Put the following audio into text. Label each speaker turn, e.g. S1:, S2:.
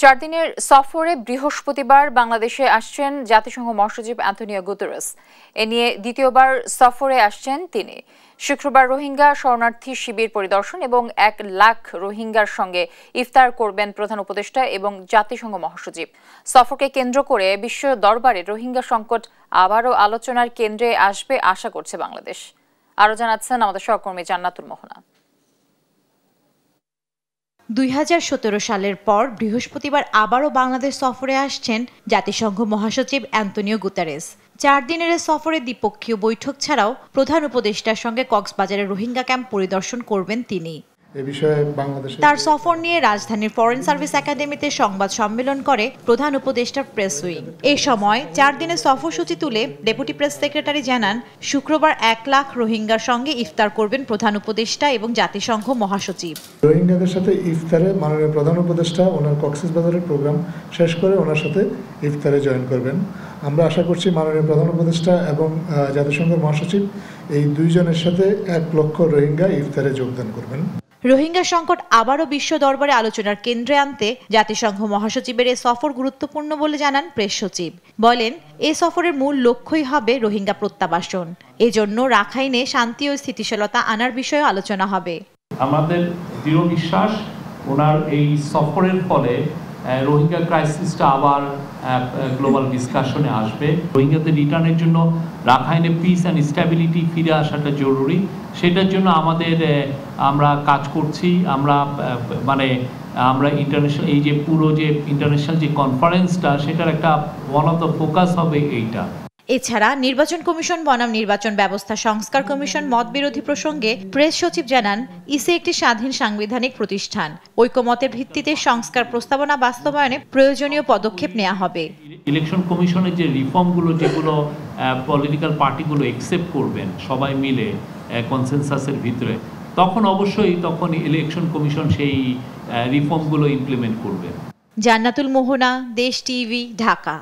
S1: 4 দিনের সফরে বৃহস্পতিবার বাংলাদেশে আসছেন জাতিসংঘ মহাসচিব অ্যান্টনিও গুতেরেস। এ নিয়ে দ্বিতীয়বার সফরে আসছেন তিনি। শুক্রবার রোহিঙ্গা শরণার্থী শিবির পরিদর্শন এবং 1 লাখ রোহিঙ্গার সঙ্গে ইফতার করবেন প্রধান উপদেষ্টা এবং জাতিসংঘ মহাসচিব। সফরকে কেন্দ্র করে বিশ্ব দরবারে রোহিঙ্গা সংকট আবারও আলোচনার কেন্দ্রে আসবে আশা করছে বাংলাদেশ। আরও জানাচ্ছেন আমাদের সহকর্মী জান্নাতুল মোহনা।
S2: 2017 সালের পর বৃহস্পতিবার আবারও বাংলাদেশ সফরে আসছেন জাতিসংঘ মহাসচিব অ্যান্টনিও গুতেরেস। 4 দিনের সফরে দ্বিপক্ষীয় বৈঠক ছাড়াও প্রধান উপদেষ্টার সঙ্গে কক্সবাজারের রোহিঙ্গা ক্যাম্প পরিদর্শন করবেন তিনি। তার সফর নিয়ে রাজধানীর ফরেন সার্ভিস একাডেমিতে সংবাদ সম্মেলন করে প্রধান উপদেষ্টার প্রেস উইং। এই সময় 4 দিনের সফরসূচি তুলে ডেপুটি প্রেস সেক্রেটারি জানান, শুক্রবার 1 লাখ রোহিঙ্গার সঙ্গে ইফতার করবেন প্রধান উপদেষ্টা এবং জাতিসংঘ মহাসচিব।
S3: রোহিঙ্গাদের সাথে ইফতারে মাননীয় প্রধান উপদেষ্টা ওনার কক্সবাজারের প্রোগ্রাম শেষ করে ওনার সাথে ইফতারে জয়েন করবেন। আমরা আশা করছি মাননীয় প্রধান উপদেষ্টা এবং জাতিসংঘ মহাসচিব এই দুইজনের সাথে 1 লক্ষ রোহিঙ্গা ইফতারে যোগদান করবেন।
S2: রোহিঙ্গা সংকট আবারও বিশ্ব দরবারে আলোচনার কেন্দ্রে আনতে জাতিসংঘ মহাসচিবের এই সফর গুরুত্বপূর্ণ বলে জানান প্রেস সচিব। বলেন, এই সফরের মূল লক্ষ্যই হবে রোহিঙ্গা প্রত্যাবাসন। এজন্য রাখাইনে শান্তি ও স্থিতিশীলতা আনার বিষয়ে আলোচনা হবে।
S4: আমাদের দৃঢ় বিশ্বাস ওনার এই সফরের ফলে রোহিঙ্গা ক্রাইসিসটা আবার গ্লোবাল ডিসকাশনে আসবে। রোহিঙ্গাদের রিটার্নের জন্য রাখাইনে পিস অ্যান্ড স্ট্যাবিলিটি ফিরে আসাটা জরুরি। সেটার জন্য আমরা কাজ করছি। আমরা ইন্টারন্যাশনাল এই যে পুরো যে ইন্টারন্যাশনাল যে কনফারেন্সটা সেটার একটা ওয়ান অফ দ্য ফোকাস হবে এইটা।
S2: এছাড়া নির্বাচন কমিশন বনাম নির্বাচন ব্যবস্থা সংস্কার কমিশন মতবিরোধী প্রসঙ্গে প্রেস সচিব জানান, ইসি একটি স্বাধীন সাংবিধানিক প্রতিষ্ঠান। ঐকমতের ভিত্তিতে সংস্কার প্রস্তাবনা বাস্তবায়নে প্রয়োজনীয় পদক্ষেপ নেওয়া হবে।
S4: ইলেকশন কমিশনের যে রিফর্মগুলো যেগুলো পলিটিক্যাল পার্টিগুলো একসেপ্ট করবেন সবাই মিলে কনসেনসাসের ভিতরে, তখন ইলেকশন কমিশন সেই রিফর্মগুলো ইমপ্লিমেন্ট করবে।
S2: জান্নাতুল মোহনা, দেশ টিভি, ঢাকা।